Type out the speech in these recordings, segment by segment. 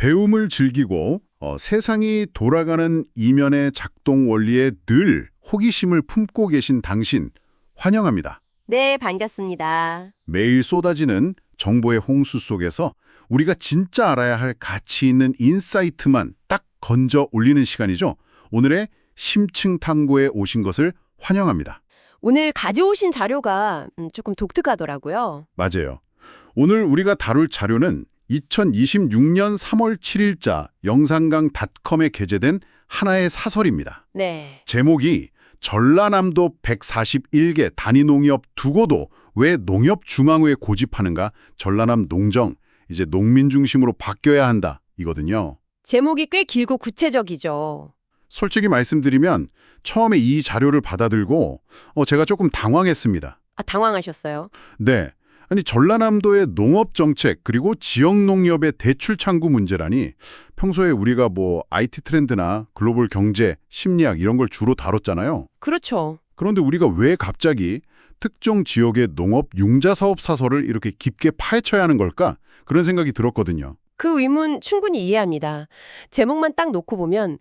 배움을 즐기고 세상이 돌아가는 이면의 작동 원리에 늘 호기심을 품고 계신 당신 환영합니다. 네, 반갑습니다. 매일 쏟아지는 정보의 홍수 속에서 우리가 진짜 알아야 할 가치 있는 인사이트만 딱 건져 올리는 시간이죠. 오늘의 심층 탐구에 오신 것을 환영합니다. 오늘 가져오신 자료가 조금 독특하더라고요. 맞아요. 오늘 우리가 다룰 자료는 2026년 3월 7일자 영상강.com에 게재된 하나의 사설입니다. 네. 제목이 전라남도 141개 단위 농협 두고도 왜 농협 중앙회에 고집하는가? 전라남 농정, 이제 농민 중심으로 바뀌어야 한다 이거든요. 제목이 꽤 길고 구체적이죠. 솔직히 말씀드리면 처음에 이 자료를 받아들고 제가 조금 당황했습니다. 아, 당황하셨어요? 네. 아니 전라남도의 농업 정책 그리고 지역 농협의 대출 창구 문제라니 평소에 우리가 뭐 IT 트렌드나 글로벌 경제, 심리학 이런 걸 주로 다뤘잖아요. 그렇죠. 그런데 우리가 왜 갑자기 특정 지역의 농업 융자 사업 사설을 이렇게 깊게 파헤쳐야 하는 걸까? 그런 생각이 들었거든요. 그 의문 충분히 이해합니다. 제목만 딱 놓고 보면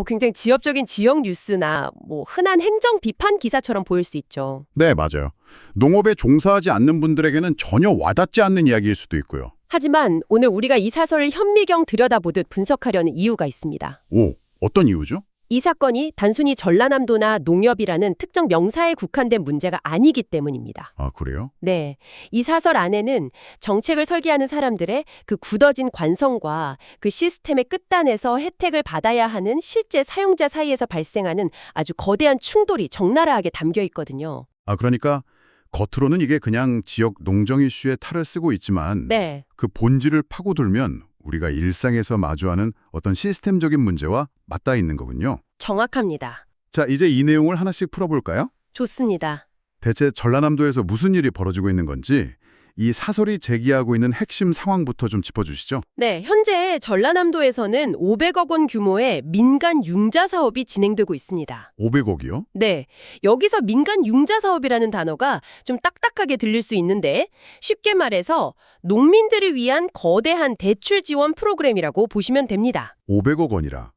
굉장히 지역적인 지역 뉴스나 뭐 흔한 행정 비판 기사처럼 보일 수 있죠. 네, 맞아요. 농업에 종사하지 않는 분들에게는 전혀 와닿지 않는 이야기일 수도 있고요. 하지만 오늘 우리가 이 사설을 현미경 들여다보듯 분석하려는 이유가 있습니다. 오, 어떤 이유죠? 이 사건이 단순히 전라남도나 농협이라는 특정 명사에 국한된 문제가 아니기 때문입니다. 아, 그래요? 네. 이 사설 안에는 정책을 설계하는 사람들의 그 굳어진 관성과 그 시스템의 끝단에서 혜택을 받아야 하는 실제 사용자 사이에서 발생하는 아주 거대한 충돌이 적나라하게 담겨 있거든요. 아, 그러니까 겉으로는 이게 그냥 지역 농정 이슈에 탈을 쓰고 있지만 네. 그 본질을 파고들면 우리가 일상에서 마주하는 어떤 시스템적인 문제와 맞닿아 있는 거군요. 정확합니다. 자, 이제 이 내용을 하나씩 풀어볼까요? 좋습니다. 대체 전라남도에서 무슨 일이 벌어지고 있는 건지 이 사설이 제기하고 있는 핵심 상황부터 좀 짚어주시죠. 네, 현재 전라남도에서는 500억 원 규모의 민간 융자 사업이 진행되고 있습니다. 500억이요? 네, 여기서 민간 융자 사업이라는 단어가 좀 딱딱하게 들릴 수 있는데 쉽게 말해서 농민들을 위한 거대한 대출 지원 프로그램이라고 보시면 됩니다. 500억 원이라.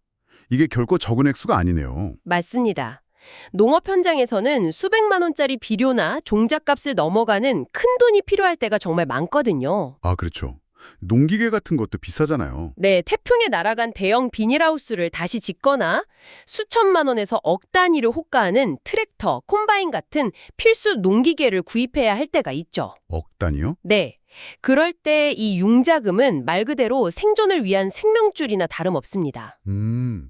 이게 결코 적은 액수가 아니네요. 맞습니다. 농업 현장에서는 수백만 원짜리 비료나 종잣값을 넘어가는 큰 돈이 필요할 때가 정말 많거든요. 아, 그렇죠. 농기계 같은 것도 비싸잖아요. 네, 태풍에 날아간 대형 비닐하우스를 다시 짓거나 수천만 원에서 억 단위를 호가하는 트랙터, 콤바인 같은 필수 농기계를 구입해야 할 때가 있죠. 억 단위요? 네. 그럴 때 이 융자금은 말 그대로 생존을 위한 생명줄이나 다름없습니다.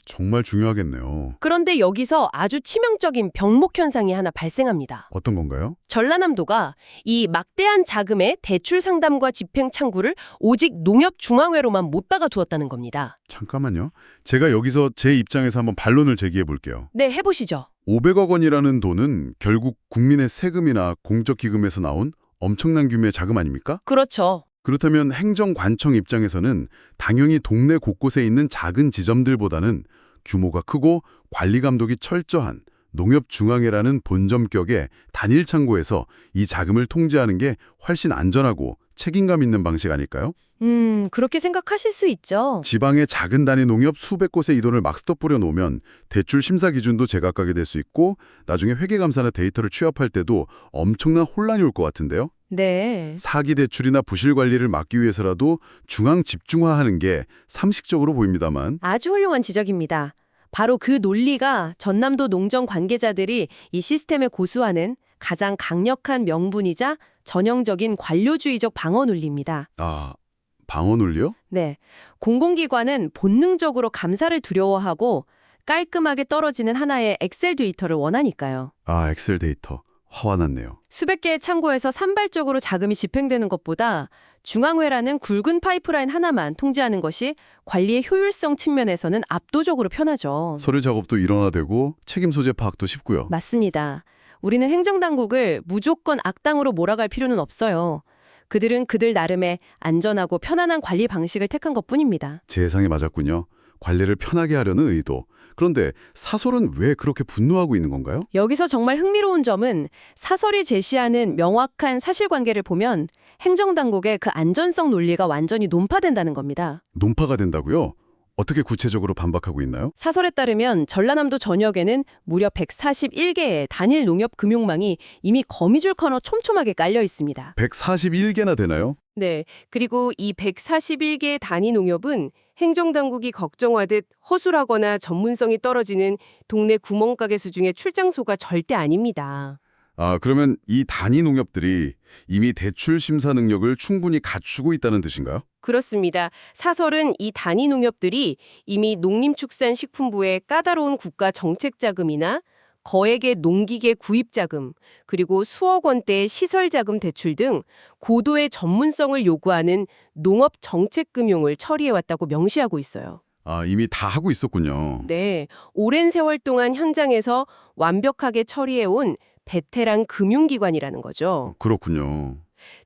정말 중요하겠네요. 그런데 여기서 아주 치명적인 병목 현상이 하나 발생합니다. 어떤 건가요? 전라남도가 이 막대한 자금의 대출 상담과 집행 창구를 오직 농협중앙회로만 못 박아두었다는 겁니다. 잠깐만요. 제가 여기서 제 입장에서 한번 반론을 제기해 볼게요. 네, 해보시죠. 500억 원이라는 돈은 결국 국민의 세금이나 공적기금에서 나온 엄청난 규모의 자금 아닙니까? 그렇죠. 그렇다면 행정관청 입장에서는 당연히 동네 곳곳에 있는 작은 지점들보다는 규모가 크고 관리 감독이 철저한 농협중앙회라는 본점격의 단일 창고에서 이 자금을 통제하는 게 훨씬 안전하고 책임감 있는 방식 아닐까요? 그렇게 생각하실 수 있죠. 지방의 작은 단위 농협 수백 곳에 이 돈을 막 스톱 뿌려놓으면 대출 심사 기준도 제각각이 될 수 있고 나중에 회계감사나 데이터를 취합할 때도 엄청난 혼란이 올 것 같은데요. 네. 사기 대출이나 부실 관리를 막기 위해서라도 중앙 집중화하는 게 상식적으로 보입니다만 아주 훌륭한 지적입니다. 바로 그 논리가 전남도 농정 관계자들이 이 시스템에 고수하는 가장 강력한 명분이자 전형적인 관료주의적 방어 논리입니다. 아, 방어 논리요? 네. 공공기관은 본능적으로 감사를 두려워하고 깔끔하게 떨어지는 하나의 엑셀 데이터를 원하니까요. 아, 엑셀 데이터. 화가 났네요. 수백 개의 창고에서 산발적으로 자금이 집행되는 것보다 중앙회라는 굵은 파이프라인 하나만 통제하는 것이 관리의 효율성 측면에서는 압도적으로 편하죠. 서류 작업도 일원화되고 책임 소재 파악도 쉽고요. 맞습니다. 우리는 행정당국을 무조건 악당으로 몰아갈 필요는 없어요. 그들은 그들 나름의 안전하고 편안한 관리 방식을 택한 것뿐입니다. 제 예상에 맞았군요. 관리를 편하게 하려는 의도. 그런데 사설은 왜 그렇게 분노하고 있는 건가요? 여기서 정말 흥미로운 점은 사설이 제시하는 명확한 사실관계를 보면 행정당국의 그 안전성 논리가 완전히 논파된다는 겁니다. 논파가 된다고요? 어떻게 구체적으로 반박하고 있나요? 사설에 따르면 전라남도 전역에는 무려 141개의 단일 농협 금융망이 이미 거미줄 코너 촘촘하게 깔려 있습니다. 141개나 되나요? 네, 그리고 이 141개의 단위 농협은 행정당국이 걱정하듯 허술하거나 전문성이 떨어지는 동네 구멍가게 수준의 출장소가 절대 아닙니다. 아, 그러면 이 단위 농협들이 이미 대출 심사 능력을 충분히 갖추고 있다는 뜻인가요? 그렇습니다. 사설은 이 단위 농협들이 이미 농림축산식품부의 까다로운 국가 정책자금이나 거액의 농기계 구입자금, 그리고 수억 원대의 시설자금 대출 등 고도의 전문성을 요구하는 농업정책금융을 처리해왔다고 명시하고 있어요. 아, 이미 다 하고 있었군요. 네, 오랜 세월 동안 현장에서 완벽하게 처리해온 베테랑 금융기관이라는 거죠. 그렇군요.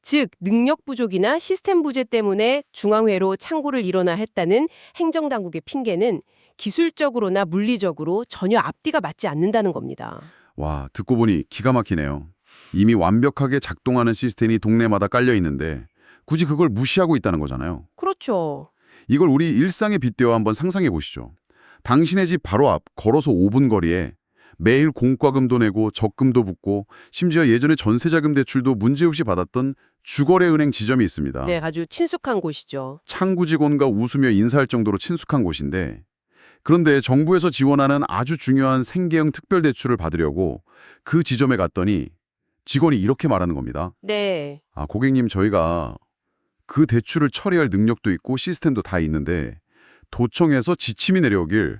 즉, 능력 부족이나 시스템 부재 때문에 중앙회로 창구를 일어나 했다는 행정당국의 핑계는 기술적으로나 물리적으로 전혀 앞뒤가 맞지 않는다는 겁니다. 와, 듣고 보니 기가 막히네요. 이미 완벽하게 작동하는 시스템이 동네마다 깔려 있는데 굳이 그걸 무시하고 있다는 거잖아요. 그렇죠. 이걸 우리 일상에 빗대어 한번 상상해 보시죠. 당신의 집 바로 앞 걸어서 5분 거리에 매일 공과금도 내고 적금도 붙고 심지어 예전에 전세자금 대출도 문제없이 받았던 주거래은행 지점이 있습니다. 네, 아주 친숙한 곳이죠. 창구 직원과 웃으며 인사할 정도로 친숙한 곳인데 그런데 정부에서 지원하는 아주 중요한 생계형 특별대출을 받으려고 그 지점에 갔더니 직원이 이렇게 말하는 겁니다. 네, 아, 고객님 저희가 그 대출을 처리할 능력도 있고 시스템도 다 있는데 도청에서 지침이 내려오길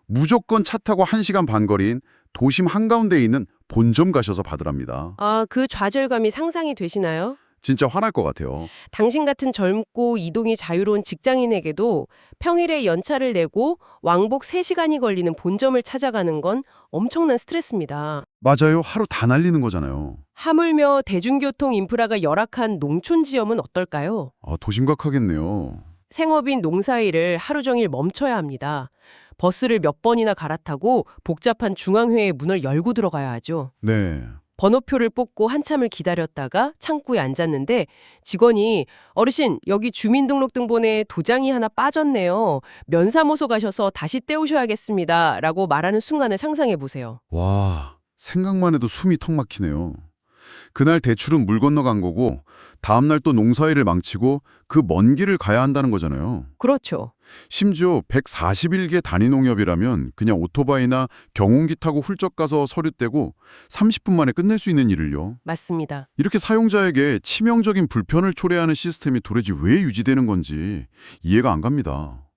무조건 차 타고 1시간 반 거리인 도심 한가운데에 있는 본점 가셔서 받으랍니다. 아, 그 좌절감이 상상이 되시나요? 진짜 화날 것 같아요. 당신 같은 젊고 이동이 자유로운 직장인에게도 평일에 연차를 내고 왕복 3시간이 걸리는 본점을 찾아가는 건 엄청난 스트레스입니다. 맞아요. 하루 다 날리는 거잖아요. 하물며 대중교통 인프라가 열악한 농촌 지역은 어떨까요? 아, 더 심각하겠네요. 생업인 농사일을 하루 종일 멈춰야 합니다. 버스를 몇 번이나 갈아타고 복잡한 중앙회의 문을 열고 들어가야 하죠. 네. 번호표를 뽑고 한참을 기다렸다가 창구에 앉았는데 직원이 어르신 여기 주민등록등본에 도장이 하나 빠졌네요. 면사무소 가셔서 다시 떼오셔야겠습니다. 라고 말하는 순간을 상상해 보세요. 와, 생각만 해도 숨이 턱 막히네요. 그날 대출은 물 건너간 거고 다음날 또 농사일을 망치고 그 먼 길을 가야 한다는 거잖아요. 그렇죠. 심지어 141개 단위 농협이라면 그냥 오토바이나 경운기 타고 훌쩍 가서 서류 떼고 30분 만에 끝낼 수 있는 일을요. 맞습니다. 이렇게 사용자에게 치명적인 불편을 초래하는 시스템이 도대체 왜 유지되는 건지 이해가 안 갑니다.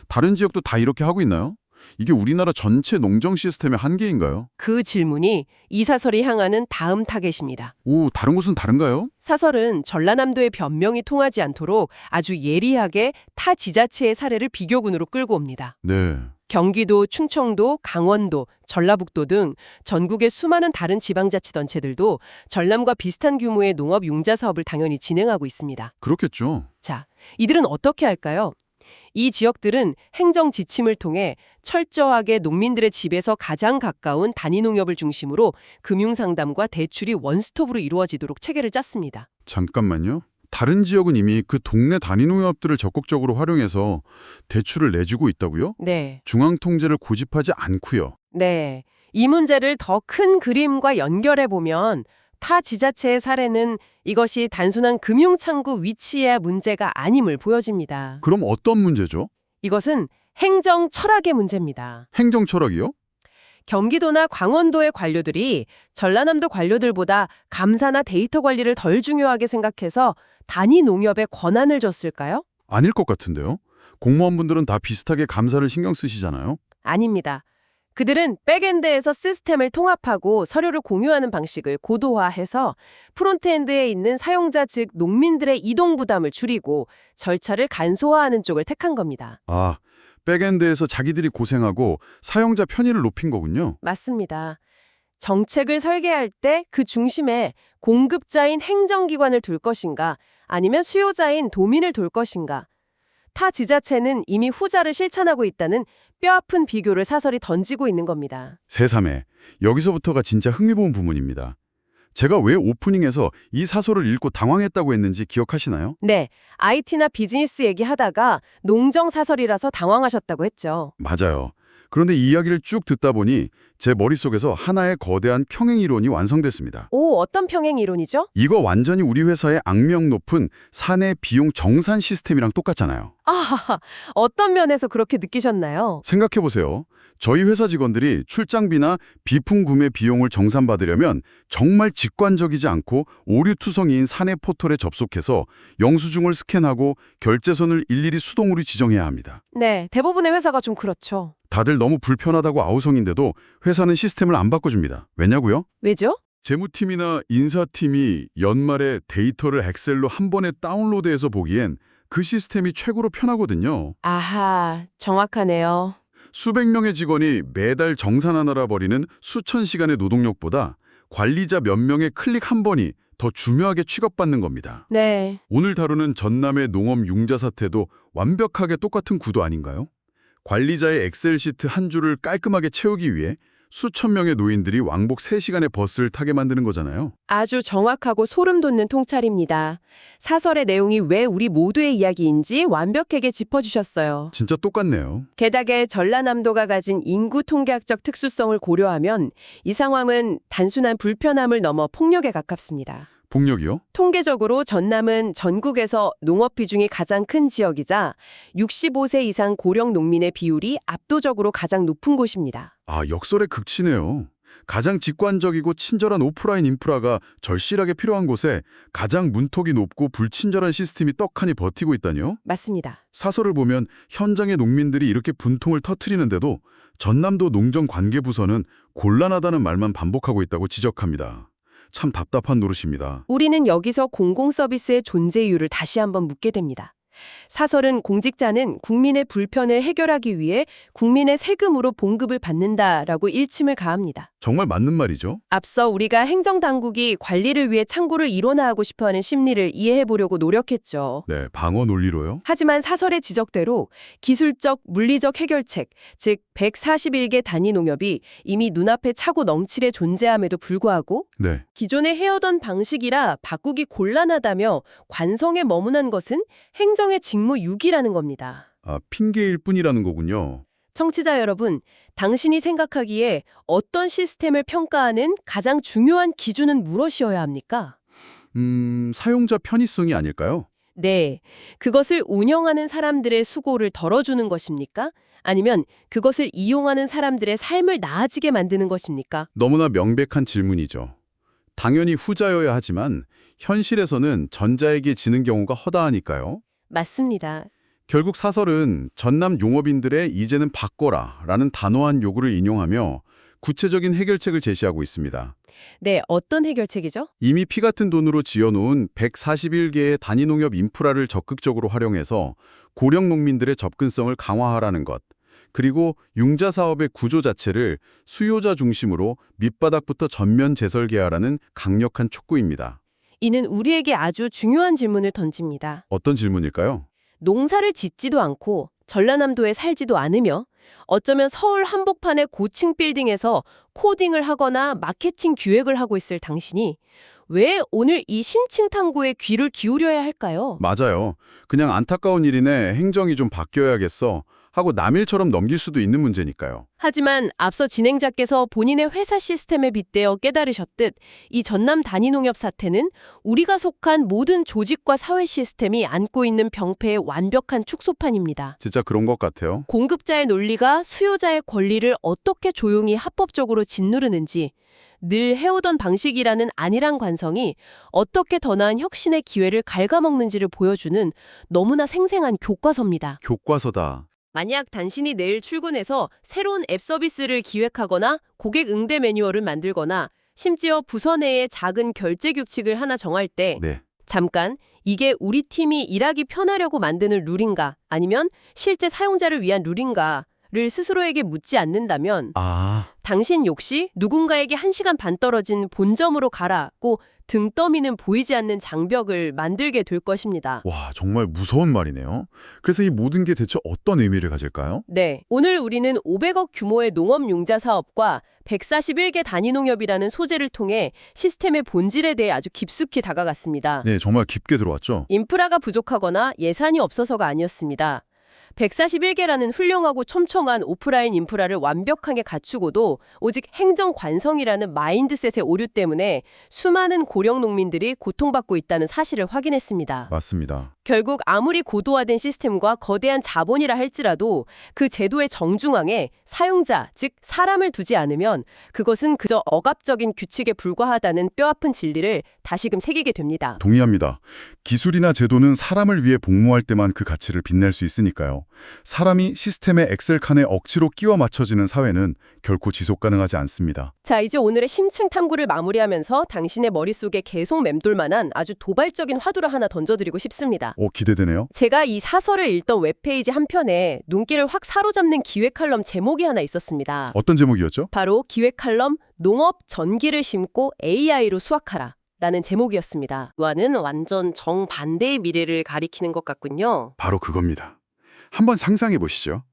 다른 지역도 다 이렇게 하고 있나요? 이게 우리나라 전체 농정 시스템의 한계인가요? 그 질문이 이 사설이 향하는 다음 타겟입니다. 오, 다른 곳은 다른가요? 사설은 전라남도의 변명이 통하지 않도록 아주 예리하게 타 지자체의 사례를 비교군으로 끌고 옵니다. 네. 경기도, 충청도, 강원도, 전라북도 등 전국의 수많은 다른 지방자치단체들도 전남과 비슷한 규모의 농업 융자 사업을 당연히 진행하고 있습니다. 그렇겠죠. 자, 이들은 어떻게 할까요? 이 지역들은 행정 지침을 통해 철저하게 농민들의 집에서 가장 가까운 단위 농협을 중심으로 금융상담과 대출이 원스톱으로 이루어지도록 체계를 짰습니다. 잠깐만요. 다른 지역은 이미 그 동네 단위 농협들을 적극적으로 활용해서 대출을 내주고 있다고요? 네. 중앙 통제를 고집하지 않고요. 네. 이 문제를 더 큰 그림과 연결해 보면 타 지자체의 사례는 이것이 단순한 금융창구 위치의 문제가 아님을 보여집니다. 그럼 어떤 문제죠? 이것은 행정 철학의 문제입니다. 행정 철학이요? 경기도나 강원도의 관료들이 전라남도 관료들보다 감사나 데이터 관리를 덜 중요하게 생각해서 단위 농협에 권한을 줬을까요? 아닐 것 같은데요. 공무원분들은 다 비슷하게 감사를 신경 쓰시잖아요. 아닙니다. 그들은 백엔드에서 시스템을 통합하고 서류를 공유하는 방식을 고도화해서 프론트엔드에 있는 사용자 즉 농민들의 이동 부담을 줄이고 절차를 간소화하는 쪽을 택한 겁니다. 아, 백엔드에서 자기들이 고생하고 사용자 편의를 높인 거군요. 맞습니다. 정책을 설계할 때 그 중심에 공급자인 행정기관을 둘 것인가 아니면 수요자인 도민을 둘 것인가 타 지자체는 이미 후자를 실천하고 있다는 뼈아픈 비교를 사설이 던지고 있는 겁니다. 새삼에 여기서부터가 진짜 흥미로운 부분입니다. 제가 왜 오프닝에서 이 사설을 읽고 당황했다고 했는지 기억하시나요? 네, IT나 비즈니스 얘기하다가 농정 사설이라서 당황하셨다고 했죠. 맞아요. 그런데 이 이야기를 쭉 듣다 보니 제 머릿속에서 하나의 거대한 평행 이론이 완성됐습니다. 오, 어떤 평행 이론이죠? 이거 완전히 우리 회사의 악명 높은 사내 비용 정산 시스템이랑 똑같잖아요. 아, 어떤 면에서 그렇게 느끼셨나요? 생각해보세요. 저희 회사 직원들이 출장비나 비품 구매 비용을 정산받으려면 정말 직관적이지 않고 오류투성이인 사내 포털에 접속해서 영수증을 스캔하고 결제선을 일일이 수동으로 지정해야 합니다. 네, 대부분의 회사가 좀 그렇죠. 다들 너무 불편하다고 아우성인데도 회사는 시스템을 안 바꿔줍니다. 왜냐고요? 왜죠? 재무팀이나 인사팀이 연말에 데이터를 엑셀로 한 번에 다운로드해서 보기엔 그 시스템이 최고로 편하거든요. 아하, 정확하네요. 수백 명의 직원이 매달 정산하느라 버리는 수천 시간의 노동력보다 관리자 몇 명의 클릭 한 번이 더 중요하게 취급받는 겁니다. 네, 오늘 다루는 전남의 농업 융자 사태도 완벽하게 똑같은 구도 아닌가요? 관리자의 엑셀 시트 한 줄을 깔끔하게 채우기 위해 수천 명의 노인들이 왕복 3시간의 버스를 타게 만드는 거잖아요. 아주 정확하고 소름 돋는 통찰입니다. 사설의 내용이 왜 우리 모두의 이야기인지 완벽하게 짚어주셨어요. 진짜 똑같네요. 게다가 전라남도가 가진 인구 통계학적 특수성을 고려하면 이 상황은 단순한 불편함을 넘어 폭력에 가깝습니다. 폭력이요? 통계적으로 전남은 전국에서 농업 비중이 가장 큰 지역이자 65세 이상 고령 농민의 비율이 압도적으로 가장 높은 곳입니다. 아, 역설의 극치네요. 가장 직관적이고 친절한 오프라인 인프라가 절실하게 필요한 곳에 가장 문턱이 높고 불친절한 시스템이 떡하니 버티고 있다니요? 맞습니다. 사설을 보면 현장의 농민들이 이렇게 분통을 터뜨리는데도 전남도 농정관계부서는 곤란하다는 말만 반복하고 있다고 지적합니다. 참 답답한 노릇입니다. 우리는 여기서 공공서비스의 존재 이유를 다시 한번 묻게 됩니다. 사설은 공직자는 국민의 불편을 해결하기 위해 국민의 세금으로 봉급을 받는다라고 일침을 가합니다. 정말 맞는 말이죠. 앞서 우리가 행정당국이 관리를 위해 창구를 일원화하고 싶어하는 심리를 이해해보려고 노력했죠. 네, 방어 논리로요. 하지만 사설의 지적대로 기술적, 물리적 해결책, 즉 141개 단위 농협이 이미 눈앞에 차고 넘칠에 존재함에도 불구하고 네, 기존에 해오던 방식이라 바꾸기 곤란하다며 관성에 머무는 것은 행정의 직무유기라는 겁니다. 아, 핑계일 뿐이라는 거군요. 청취자 여러분, 당신이 생각하기에 어떤 시스템을 평가하는 가장 중요한 기준은 무엇이어야 합니까? 사용자 편의성이 아닐까요? 네, 그것을 운영하는 사람들의 수고를 덜어주는 것입니까? 아니면 그것을 이용하는 사람들의 삶을 나아지게 만드는 것입니까? 너무나 명백한 질문이죠. 당연히 후자여야 하지만 현실에서는 전자에게 지는 경우가 허다하니까요. 맞습니다. 결국 사설은 전남 용업인들의 이제는 바꿔라 라는 단호한 요구를 인용하며 구체적인 해결책을 제시하고 있습니다. 네, 어떤 해결책이죠? 이미 피 같은 돈으로 지어놓은 141개의 단위 농협 인프라를 적극적으로 활용해서 고령 농민들의 접근성을 강화하라는 것, 그리고 융자 사업의 구조 자체를 수요자 중심으로 밑바닥부터 전면 재설계하라는 강력한 촉구입니다. 이는 우리에게 아주 중요한 질문을 던집니다. 어떤 질문일까요? 농사를 짓지도 않고 전라남도에 살지도 않으며 어쩌면 서울 한복판의 고층 빌딩에서 코딩을 하거나 마케팅 기획을 하고 있을 당신이 왜 오늘 이 심층 탐구에 귀를 기울여야 할까요? 맞아요. 그냥 안타까운 일이네, 행정이 좀 바뀌어야겠어 하고 남일처럼 넘길 수도 있는 문제니까요. 하지만 앞서 진행자께서 본인의 회사 시스템에 빗대어 깨달으셨듯 이 전남 단위농협 사태는 우리가 속한 모든 조직과 사회 시스템이 안고 있는 병폐의 완벽한 축소판입니다. 진짜 그런 것 같아요. 공급자의 논리가 수요자의 권리를 어떻게 조용히 합법적으로 짓누르는지, 늘 해오던 방식이라는 안일한 관성이 어떻게 더 나은 혁신의 기회를 갉아먹는지를 보여주는 너무나 생생한 교과서입니다. 교과서다. 만약 당신이 내일 출근해서 새로운 앱 서비스를 기획하거나 고객 응대 매뉴얼을 만들거나 심지어 부서 내에 작은 결제 규칙을 하나 정할 때 네. 잠깐 이게 우리 팀이 일하기 편하려고 만드는 룰인가 아니면 실제 사용자를 위한 룰인가를 스스로에게 묻지 않는다면 당신 역시 누군가에게 1시간 반 떨어진 본점으로 가라고 등 떠미는 보이지 않는 장벽을 만들게 될 것입니다. 와, 정말 무서운 말이네요. 그래서 이 모든 게 대체 어떤 의미를 가질까요? 네, 오늘 우리는 500억 규모의 농업 융자 사업과 141개 단위 농협이라는 소재를 통해 시스템의 본질에 대해 아주 깊숙이 다가갔습니다. 네, 정말 깊게 들어왔죠. 인프라가 부족하거나 예산이 없어서가 아니었습니다. 141개라는 훌륭하고 촘촘한 오프라인 인프라를 완벽하게 갖추고도 오직 행정 관성이라는 마인드셋의 오류 때문에 수많은 고령 농민들이 고통받고 있다는 사실을 확인했습니다. 맞습니다. 결국 아무리 고도화된 시스템과 거대한 자본이라 할지라도 그 제도의 정중앙에 사용자, 즉 사람을 두지 않으면 그것은 그저 억압적인 규칙에 불과하다는 뼈아픈 진리를 다시금 새기게 됩니다. 동의합니다. 기술이나 제도는 사람을 위해 복무할 때만 그 가치를 빛낼 수 있으니까요. 사람이 시스템의 엑셀칸에 억지로 끼워 맞춰지는 사회는 결코 지속 가능하지 않습니다. 자, 이제 오늘의 심층 탐구를 마무리하면서 당신의 머릿속에 계속 맴돌 만한 아주 도발적인 화두를 하나 던져드리고 싶습니다. 기대되네요. 제가 이 사설을 읽던 웹페이지 한편에 눈길을 확 사로잡는 기획 칼럼 제목이 하나 있었습니다. 어떤 제목이었죠? 바로 기획 칼럼 농업 전기를 심고 AI로 수확하라 라는 제목이었습니다. 와는 완전 정반대의 미래를 가리키는 것 같군요. 바로 그겁니다. 한번 상상해 보시죠.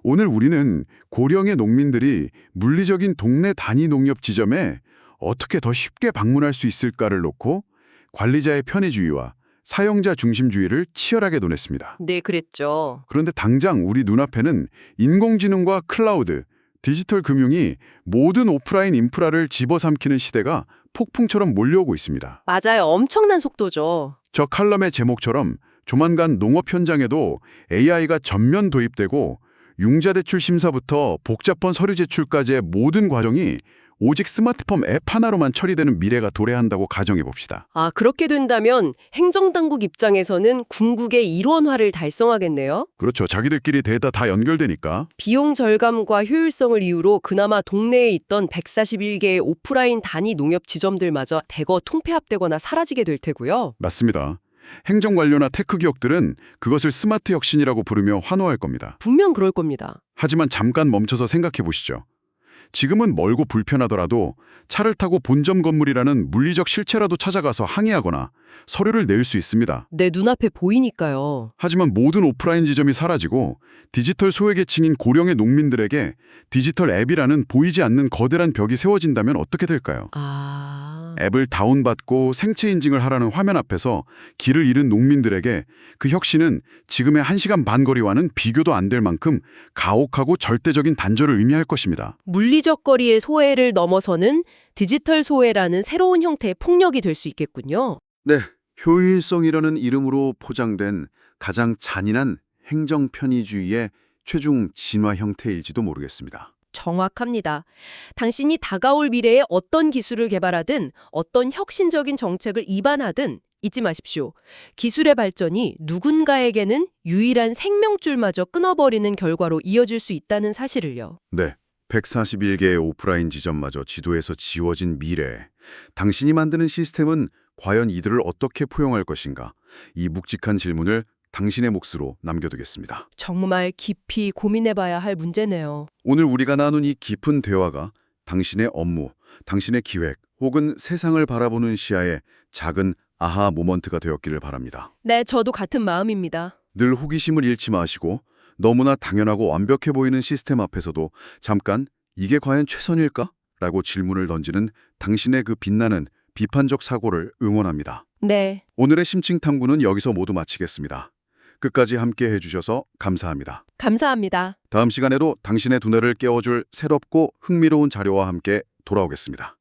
오늘 우리는 고령의 농민들이 물리적인 동네 단위 농협 지점에 어떻게 더 쉽게 방문할 수 있을까를 놓고 관리자의 편의주의와 사용자 중심주의를 치열하게 논했습니다. 네, 그랬죠. 그런데 당장 우리 눈앞에는 인공지능과 클라우드, 디지털 금융이 모든 오프라인 인프라를 집어삼키는 시대가 폭풍처럼 몰려오고 있습니다. 맞아요. 엄청난 속도죠. 저 칼럼의 제목처럼 조만간 농업 현장에도 AI가 전면 도입되고 융자대출 심사부터 복잡한 서류 제출까지의 모든 과정이 오직 스마트폰 앱 하나로만 처리되는 미래가 도래한다고 가정해봅시다. 아, 그렇게 된다면 행정당국 입장에서는 궁극의 일원화를 달성하겠네요. 그렇죠. 자기들끼리 데이터 다 연결되니까. 비용 절감과 효율성을 이유로 그나마 동네에 있던 141개의 오프라인 단위 농협 지점들마저 대거 통폐합되거나 사라지게 될 테고요. 맞습니다. 행정관료나 테크 기업들은 그것을 스마트 혁신이라고 부르며 환호할 겁니다. 분명 그럴 겁니다. 하지만 잠깐 멈춰서 생각해 보시죠. 지금은 멀고 불편하더라도 차를 타고 본점 건물이라는 물리적 실체라도 찾아가서 항의하거나 서류를 낼 수 있습니다. 내 눈앞에 보이니까요. 하지만 모든 오프라인 지점이 사라지고 디지털 소외계층인 고령의 농민들에게 디지털 앱이라는 보이지 않는 거대한 벽이 세워진다면 어떻게 될까요? 앱을 다운받고 생체 인증을 하라는 화면 앞에서 길을 잃은 농민들에게 그 혁신은 지금의 1시간 반 거리와는 비교도 안 될 만큼 가혹하고 절대적인 단절을 의미할 것입니다. 물리적 거리의 소외를 넘어서는 디지털 소외라는 새로운 형태의 폭력이 될 수 있겠군요. 네, 효율성이라는 이름으로 포장된 가장 잔인한 행정 편의주의의 최종 진화 형태일지도 모르겠습니다. 정확합니다. 당신이 다가올 미래에 어떤 기술을 개발하든 어떤 혁신적인 정책을 입안하든 잊지 마십시오. 기술의 발전이 누군가에게는 유일한 생명줄마저 끊어버리는 결과로 이어질 수 있다는 사실을요. 네, 141개의 오프라인 지점마저 지도에서 지워진 미래. 당신이 만드는 시스템은 과연 이들을 어떻게 포용할 것인가? 이 묵직한 질문을 당신의 몫으로 남겨두겠습니다. 정말 깊이 고민해봐야 할 문제네요. 오늘 우리가 나눈 이 깊은 대화가 당신의 업무, 당신의 기획 혹은 세상을 바라보는 시야에 작은 아하 모먼트가 되었기를 바랍니다. 네, 저도 같은 마음입니다. 늘 호기심을 잃지 마시고 너무나 당연하고 완벽해 보이는 시스템 앞에서도 잠깐 이게 과연 최선일까? 라고 질문을 던지는 당신의 그 빛나는 비판적 사고를 응원합니다. 네. 오늘의 심층 탐구는 여기서 모두 마치겠습니다. 끝까지 함께 해주셔서 감사합니다. 감사합니다. 다음 시간에도 당신의 두뇌를 깨워줄 새롭고 흥미로운 자료와 함께 돌아오겠습니다.